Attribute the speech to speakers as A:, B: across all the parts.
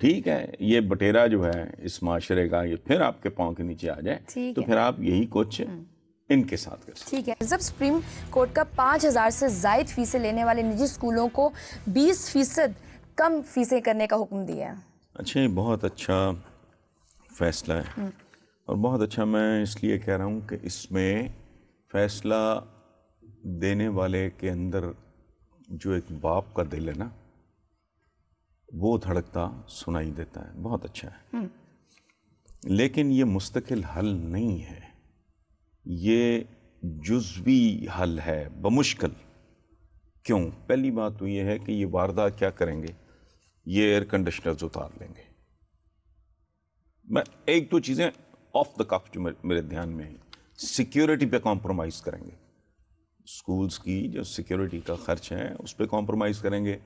A: ٹھیک ہے، یہ بٹیرا جو ہے اس معاشرے کا یہ پھر آپ کے پاؤں کے نیچے آ جائے تو پھر آپ یہی کچھ ان کے ساتھ کر سکتے.
B: ٹھیک ہے. جب سپریم کورٹ کا 5,000 سے زائد فیسیں لینے والے نجی اسکولوں کو 20% کم فیسیں کرنے کا حکم دیا ہے.
A: اچھا، یہ بہت اچھا فیصلہ ہے اور بہت اچھا میں اس لیے کہہ رہا ہوں کہ اس میں فیصلہ دینے والے کے اندر جو ایک باپ کا دل ہے نا وہ دھڑکتا سنائی دیتا ہے. بہت اچھا ہے، لیکن یہ مستقل حل نہیں ہے، یہ جزوی حل ہے بمشکل. کیوں؟ پہلی بات تو یہ ہے کہ یہ واردہ کیا کریں گے، یہ ایئر کنڈیشنرز اتار لیں گے. میں ایک دو چیزیں آف دا کف جو میرے دھیان میں ہیں، سیکیورٹی پہ کمپرومائز کریں گے. سکولز کی جو سیکیورٹی کا خرچ ہے اس پہ کمپرومائز کریں گے،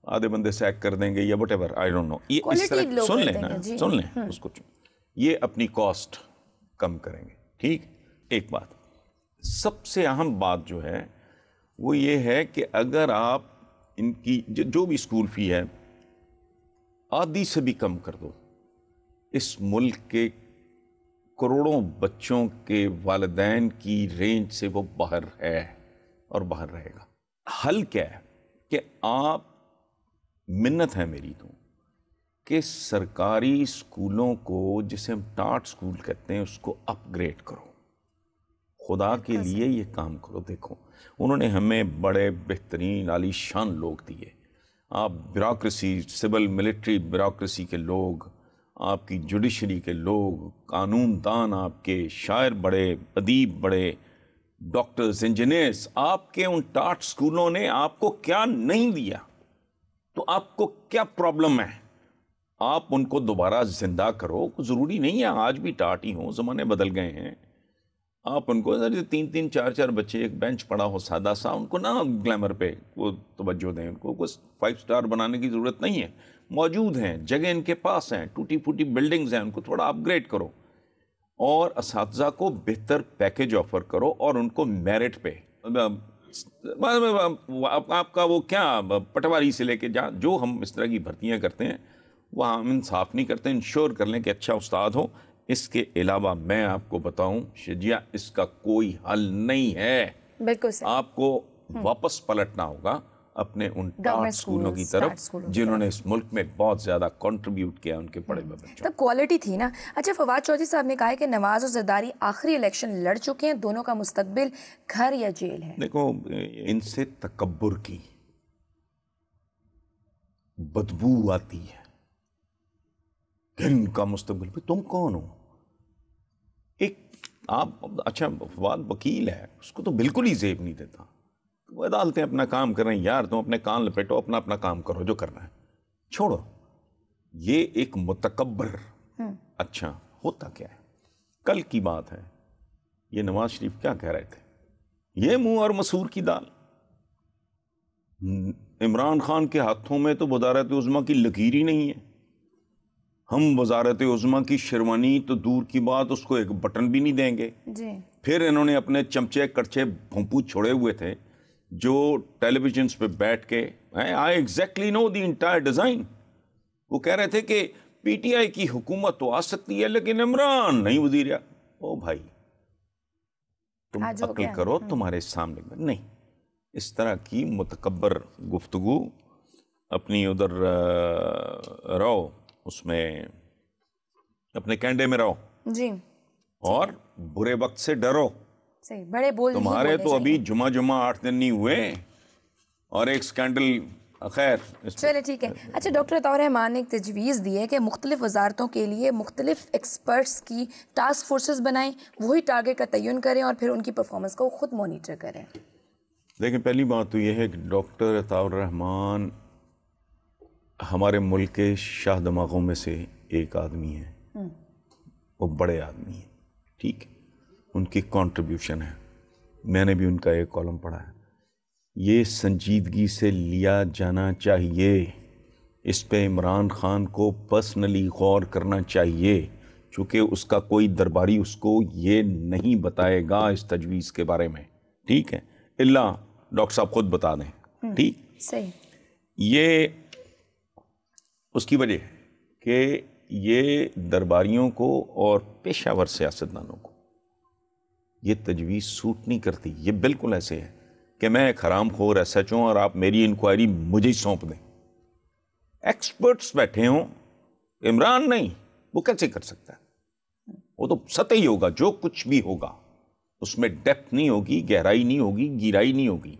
A: آدھے بندے سیک کر دیں گے یا whatever, I don't know. یہ اس طرح سن لیں نا، سن لیں اس کو، یہ اپنی کاسٹ کم کریں گے. ٹھیک. ایک بات، سب سے اہم بات جو ہے وہ یہ ہے کہ اگر آپ ان کی جو بھی اسکول فی ہے آدھی سے بھی کم کر دو، اس ملک کے کروڑوں بچوں کے والدین کی رینج سے وہ باہر ہے اور باہر رہے گا. حل کیا ہے کہ آپ، منت ہے میری تو، کہ سرکاری اسکولوں کو جسے ہم ٹاٹ اسکول کہتے ہیں اس کو اپ گریڈ کرو. خدا کے لیے یہ کام کرو. دیکھو انہوں نے ہمیں بڑے بہترین عالی شان لوگ دیے. آپ بیوروکریسی، سول ملٹری بیوروکریسی کے لوگ، آپ کی جوڈیشری کے لوگ، قانون دان، آپ کے شاعر بڑے، ادیب بڑے، ڈاکٹرز، انجینئرز، آپ کے ان ٹاٹ اسکولوں نے آپ کو کیا نہیں دیا؟ تو آپ کو کیا پرابلم ہے؟ آپ ان کو دوبارہ زندہ کرو. ضروری نہیں ہے آج بھی ٹاٹ ہی ہوں، زمانے بدل گئے ہیں. آپ ان کو 3 4 بچے، ایک بینچ پڑا ہو سادہ سا، ان کو نہ گلیمر پہ وہ توجہ دیں. ان کو 5 سٹار بنانے کی ضرورت نہیں ہے. موجود ہیں، جگہ ان کے پاس ہیں، ٹوٹی پھوٹی بلڈنگز ہیں، ان کو تھوڑا اپ گریڈ کرو اور اساتذہ کو بہتر پیکج آفر کرو اور ان کو میرٹ پہ. آپ کا وہ کیا پٹواری سے لے کے جو ہم اس طرح کی بھرتیاں کرتے ہیں وہ ہم انصاف نہیں کرتے. انشور کر لیں کہ اچھا استاد ہو. اس کے علاوہ میں آپ کو بتاؤں شجیہ، اس کا کوئی حل نہیں ہے.
B: بالکل صحیح.
A: آپ کو واپس پلٹنا ہوگا اپنے ان ٹاٹ اسکولوں کی طرف جنہوں نے اس ملک میں بہت زیادہ کنٹریبیوٹ کیا ان کے پڑھے ہوئے بچوں.
B: تب کوالٹی تھی نا. اچھا، فواد چودھری صاحب نے کہا ہے کہ نواز اور زرداری آخری الیکشن لڑ چکے ہیں، دونوں کا مستقبل گھر یا جیل ہے.
A: دیکھو، ان سے تکبر کی بدبو آتی ہے کہ ان کا مستقبل بھی. تم کون ہو؟ ایک آپ، اچھا فواد وکیل ہے، اس کو تو بالکل ہی زیب نہیں دیتا. وہ عدالتیں اپنا کام کر رہے ہیں. یار تم اپنے کان لپیٹو، اپنا کام کرو جو کرنا ہے، چھوڑو. یہ ایک متکبر. اچھا ہوتا کیا ہے؟ کل کی بات ہے، یہ نواز شریف کیا کہہ رہے تھے؟ یہ منہ اور مسور کی دال. عمران خان کے ہاتھوں میں تو وزارت عظمیٰ کی لکیر ہی نہیں ہے. ہم وزارت عظمیٰ کی شیروانی تو دور کی بات، اس کو ایک بٹن بھی نہیں دیں گے.
B: جی.
A: پھر انہوں نے اپنے چمچے کڑچے بھونپو چھوڑے ہوئے تھے جو ٹیلی ویژنس پہ بیٹھ کے I exactly know the entire design. وہ کہہ رہے تھے کہ پی ٹی آئی کی حکومت تو آ سکتی ہے لیکن عمران نہیں وزیر. او بھائی تم عقل کرو، تمہارے سامنے میں نہیں. اس طرح کی متکبر گفتگو اپنی ادھر رہو، اس میں اپنے کینڈے میں رہو
B: جی،
A: اور برے وقت سے ڈرو.
B: صحیح. بڑے بول
A: تمہارے تو ابھی جمعہ 8 دن نہیں ہوئے اور ایک سکینڈل. خیر
B: چلے ٹھیک ہے. اچھا، ڈاکٹر عطاء رحمان نے ایک تجویز دی ہے کہ مختلف وزارتوں کے لیے مختلف ایکسپرٹس کی ٹاسک فورسز بنائیں، وہی ٹارگٹ کا تعین کریں اور پھر ان کی پرفارمنس کو خود مانیٹر کریں.
A: دیکھیں، پہلی بات تو یہ ہے کہ ڈاکٹر عطاء الرحمان ہمارے ملک کے شاہ دماغوں میں سے ایک آدمی ہیں. وہ بڑے آدمی ہیں، ٹھیک ہے، ان کی کنٹریبیوشن ہے. میں نے بھی ان کا ایک کالم پڑھا ہے. یہ سنجیدگی سے لیا جانا چاہیے. اس پہ عمران خان کو پرسنلی غور کرنا چاہیے، چونکہ اس کا کوئی درباری اس کو یہ نہیں بتائے گا اس تجویز کے بارے میں. ٹھیک ہے، اللہ ڈاکٹر صاحب خود بتا دیں. ٹھیک،
B: صحیح.
A: یہ اس کی وجہ ہے کہ یہ درباریوں کو اور پیشہ ور سیاستدانوں کو یہ تجویز سوٹ نہیں کرتی. یہ بالکل ایسے ہے کہ میں ایک حرام خور ایس ایچ او اور آپ میری انکوائری مجھے ہی سونپ دیں. ایکسپرٹس بیٹھے ہوں, عمران نہیں, وہ کیسے کر سکتا ہے؟ وہ تو سطحی ہوگا, جو کچھ بھی ہوگا اس میں ڈیپتھ نہیں ہوگی, گہرائی نہیں ہوگی, گہرائی نہیں ہوگی.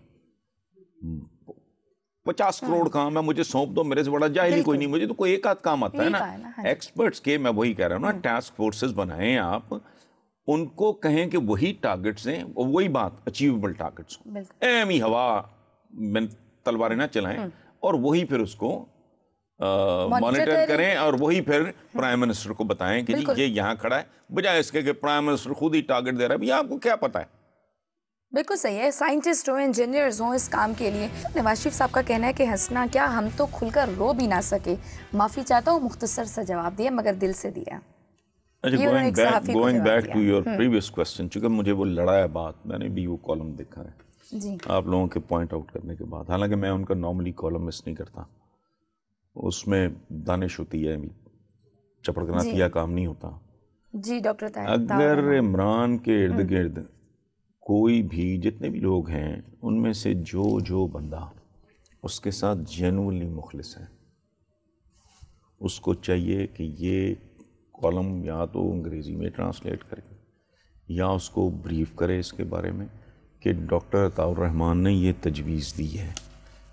A: 50 کروڑ کام ہے, مجھے سونپ دو, میرے سے بڑا جاہل ہی کوئی نہیں, مجھے تو کوئی ایک آدھ کام آتا ہے نا. ایکسپرٹس کے میں وہی کہہ رہا ہوں نا, ٹاسک فورسز بنائیں آپ, ان کو کہیں کہ وہی ٹارگٹس ہیں, وہی بات اچیویبل ٹارگٹس ہوں, ایم ہی ہوا میں تلواریں نہ چلائیں, اور وہی پھر اس کو مانیٹر کریں, اور وہی پھر پرائم منسٹر کو بتائیں کہ جی یہ یہاں کھڑا ہے, بجائے اس کے کہ پرائم منسٹر خود ہی ٹارگٹ دے رہا ہے. بھئی آپ کو کیا پتا ہے؟
B: بالکل صحیح ہے. سائنٹسٹ ہوں, انجینئرز ہوں اس کام کے لیے. نواز شریف صاحب کا کہنا ہے کہ ہنسنا کیا, ہم تو کھل کر رو بھی نہ سکے. معافی چاہتا ہوں, مختصر سا جواب دیا مگر دل سے دیا.
A: Going back to your previous question, چونکہ مجھے وہ لڑایا بات, میں نے بھی وہ کالم دیکھا ہے
B: جی
A: آپ لوگوں کے پوائنٹ آؤٹ کرنے کے بعد. حالانکہ میں ان کا نارملی کالم مس نہیں کرتا, اس میں دانش ہوتی ہے, چپڑکناتیا کام نہیں ہوتا.
B: جی ڈاکٹر طاہر,
A: اگر عمران کے ارد گرد کوئی بھی, جتنے بھی لوگ ہیں, ان میں سے جو بندہ اس کے ساتھ جینوئنلی مخلص ہے, اس کو چاہیے کہ یہ کالم یا تو انگریزی میں ٹرانسلیٹ کرے یا اس کو بریف کرے اس کے بارے میں کہ ڈاکٹر عطاء الرحمان نے یہ تجویز دی ہے,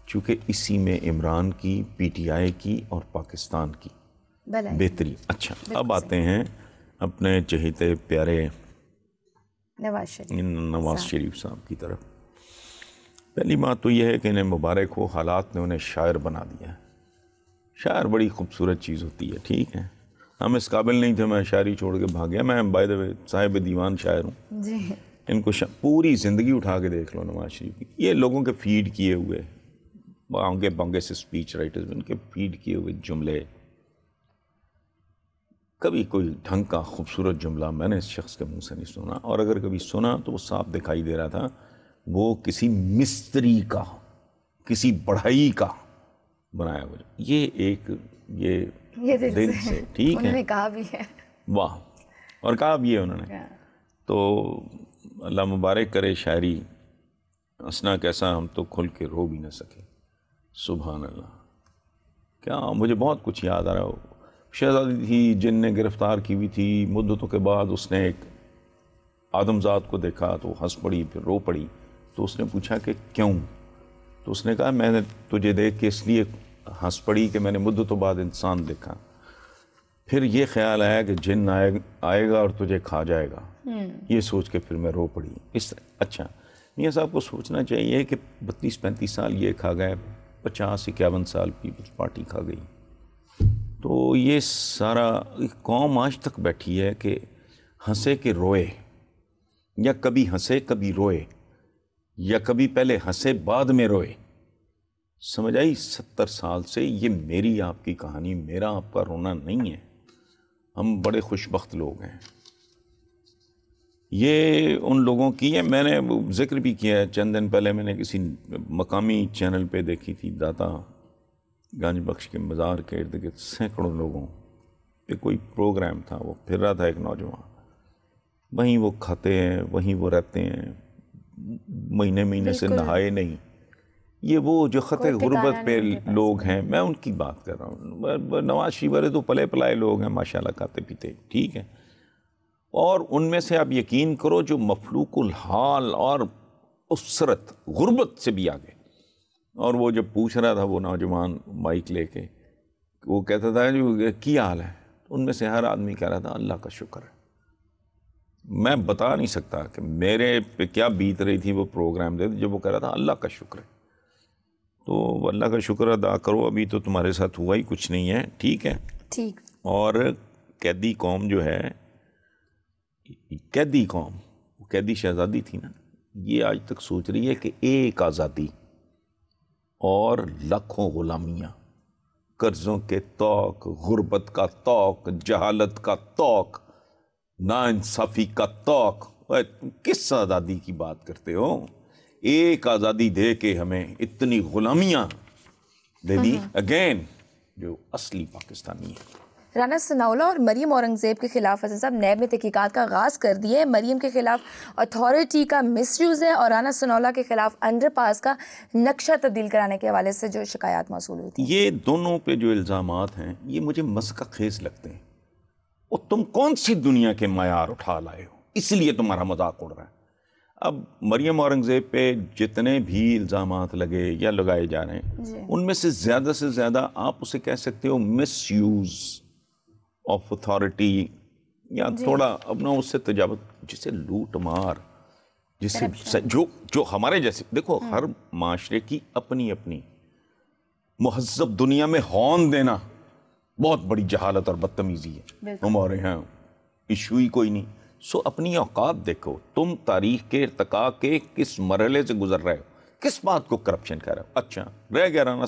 A: چونکہ اسی میں عمران کی, پی ٹی آئی کی اور پاکستان کی بہتری. اچھا, اب آتے ہیں اپنے چہیتے پیارے نواز شریف صاحب کی طرف. پہلی بات تو یہ ہے کہ انہیں مبارک ہو, حالات نے انہیں شاعر بنا دیا ہے. شاعر بڑی خوبصورت چیز ہوتی ہے, ٹھیک ہے, ہم اس قابل نہیں تھے, میں شاعری چھوڑ کے بھاگ گیا. میں بائی دا وے صاحب دیوان شاعر ہوں
B: جی.
A: ان کو پوری زندگی اٹھا کے دیکھ لو نواز شریف کی, یہ لوگوں کے فیڈ کیے ہوئے بانگے بانگے سے اسپیچ رائٹرز, ان کے فیڈ کیے ہوئے جملے, کبھی کوئی ڈھنگ کا خوبصورت جملہ میں نے اس شخص کے منہ سے نہیں سنا, اور اگر کبھی سنا تو وہ صاف دکھائی دے رہا تھا وہ کسی مستری کا, کسی بڑھائی کا بنایا ہوا. یہ ایک یہ دل سے, ٹھیک ہے,
B: انہوں نے کہا بھی ہے,
A: واہ, اور کہا بھی ہے انہوں نے. تو اللہ مبارک کرے شاعری, ہنسنا کیسا, ہم تو کھل کے رو بھی نہ سکے. سبحان اللہ. کیا مجھے بہت کچھ یاد آ رہا ہو. شہزادی تھی جن نے گرفتار کی ہوئی تھی, مدتوں کے بعد اس نے ایک آدمزاد کو دیکھا تو ہنس پڑی, پھر رو پڑی. تو اس نے پوچھا کہ کیوں؟ تو اس نے کہا میں نے تجھے دیکھ کے اس لیے ہنس پڑی کہ میں نے مدتوں بعد انسان دیکھا. پھر یہ خیال آیا کہ جن آئے گا اور تجھے کھا جائے گا, یہ سوچ کے پھر میں رو پڑی. اس طرح. اچھا, میاں صاحب کو سوچنا چاہیے کہ 32-35 سال یہ کھا گئے, 50-51 سال پیپلز پارٹی کھا گئی. تو یہ سارا قوم آج تک بیٹھی ہے کہ ہنسے کہ روئے, یا کبھی ہنسے کبھی روئے, یا کبھی پہلے ہنسے بعد میں روئے. سمجھ آئی؟ 70 سال سے یہ میری آپ کی کہانی, میرا آپ کا رونا نہیں ہے. ہم بڑے خوش بخت لوگ ہیں. یہ ان لوگوں کی ہے. میں نے ذکر بھی کیا ہے چند دن پہلے, میں نے کسی مقامی چینل پہ دیکھی تھی, داتا گنج بخش کے مزار کے ارد گرد سینکڑوں لوگوں پہ کوئی پروگرام تھا, وہ پھر رہا تھا ایک نوجوان, وہیں وہ کھاتے ہیں, وہیں وہ رہتے ہیں, مہینے سے نہائے نہیں. یہ وہ جو خط غربت پہ لوگ ہیں, میں ان کی بات کر رہا ہوں. نواز شریف والے تو پلے پلائے لوگ ہیں ماشاءاللہ, کھاتے پیتے, ٹھیک ہے, اور ان میں سے آپ یقین کرو جو مفلوق الحال اور اسرت غربت سے بھی آگے. اور وہ جب پوچھ رہا تھا وہ نوجوان مائک لے کے, وہ کہتا تھا جو کیا حال ہے, ان میں سے ہر آدمی کہہ رہا تھا اللہ کا شکر ہے. میں بتا نہیں سکتا کہ میرے پہ کیا بیت رہی تھی وہ پروگرام دے جب وہ کہہ رہا تھا اللہ کا شکر ہے. تو اللہ کا شکر ادا کرو, ابھی تو تمہارے ساتھ ہوا ہی کچھ نہیں ہے, ٹھیک ہے,
B: ٹھیک.
A: اور قیدی قوم جو ہے, قیدی قوم, قیدی شہزادی تھی نا, یہ آج تک سوچ رہی ہے کہ ایک آزادی اور لاکھوں غلامیاں, قرضوں کے توق, غربت کا توق, جہالت کا توق, ناانصافی کا توق. کس آزادی کی بات کرتے ہو؟ ایک آزادی دے کے ہمیں اتنی غلامیاں دے دی اگین, جو اصلی پاکستانی ہے.
B: رانا ثناءاللہ اور مریم اورنگزیب کے خلاف حسن صاحب نیب نے تحقیقات کا آغاز کر دی ہے. مریم کے خلاف اتھارٹی کا مس یوز ہے اور رانا ثناءاللہ کے خلاف انڈر پاس کا نقشہ تبدیل کرانے کے حوالے سے جو شکایات موصول ہوئی تھی.
A: یہ دونوں پہ جو الزامات ہیں یہ مجھے مسخ خیز لگتے ہیں. اور تم کون سی دنیا کے معیار اٹھا لائے ہو، اس لیے تمہارا مذاق اڑ رہا ہے. اب مریم اورنگزیب پہ جتنے بھی الزامات لگے یا لگائے جا رہے ہیں ان میں سے زیادہ آپ اسے کہہ سکتے ہو مس یوز آف اتھارٹی، یا تھوڑا اپنا اس سے تجاوز، جسے لوٹ مار، جسے جو ہمارے جیسے، دیکھو ہر معاشرے کی اپنی اپنی مہذب دنیا میں ہارن دینا بہت بڑی جہالت اور بدتمیزی ہے. ہمارے یہاں ایشو ہی کوئی نہیں. سو اپنی اوقات دیکھو، تم تاریخ کے ارتقاء کے کس مرحلے سے گزر رہے ہو، کس بات کو کرپشن کہہ رہے ہو. اچھا رہ گیا رانا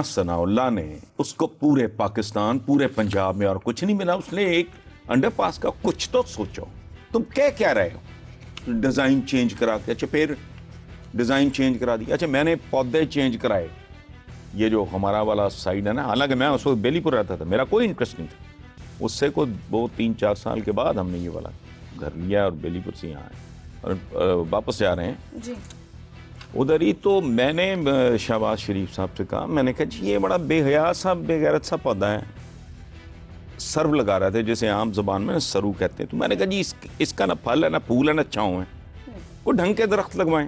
A: ثناءاللہ نے اس کو پورے پاکستان، پورے پنجاب میں اور کچھ نہیں ملا، اس نے ایک انڈر پاس کا کچھ تو سوچو. تم کہہ رہے ہو ڈیزائن چینج کرا کے، اچھا پھر ڈیزائن چینج کرا دیا، اچھا میں نے پودے چینج کرائے. یہ جو ہمارا والا سائڈ ہے نا، حالانکہ میں اس وقت بیلی پور رہتا تھا، میرا کوئی انٹرسٹ نہیں تھا. اس سے کوئی 2-3-4 سال کے بعد ہم نے یہ والا گھر لیا اور بیلی پور سے یہاں آئے اور واپس جا رہے ہیں
B: جی.
A: ادھر ہی. تو میں نے شہباز شریف صاحب سے کہا، میں نے کہا جی یہ بڑا بے حیا سا، بے غیرت سا پودا ہے. سرو لگا رہے تھے، جیسے عام زبان میں سرو کہتے ہیں. تو میں نے کہا جی اس کا نہ پھل ہے نہ پھول ہے نہ چھاؤں ہے، کوئی ڈھنگ کے درخت لگوائیں.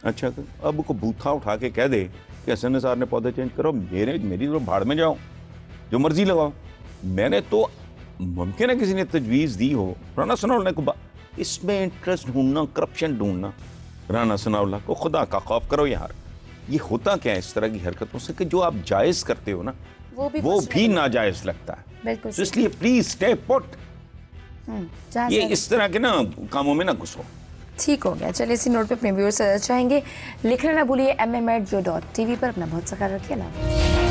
A: اچھا اب کو بوتھا اٹھا کے کہہ دے کہ حسن نثار نے پودے چینج کرو، میری تو بھاڑ میں جاؤ، جو مرضی لگاؤ. میں نے تو ممکن ہے کسی نے تجویز دی ہو. رانا ثناءاللہ کو اس میں انٹرسٹ ڈھونڈنا، کرپشن ڈھونڈنا. رانا ثناءاللہ کو خدا کا خوف کرو یار. یہ ہوتا کیا ہے اس طرح کی حرکتوں سے کہ جو آپ جائز کرتے ہو نا وہ بھی ناجائز لگتا ہے. تو اس لیے پلیز اسٹے پٹ، یہ اس طرح کے نا کاموں میں نہ گھسو.
B: ٹھیک ہو گیا. چلیے اسی نوٹ پہ اپنے ویورز سے چاہیں گے لکھنا نہ بھولیے MM@jo.tv پر. اپنا بہت سا خیال رکھیے. اللہ حافظ.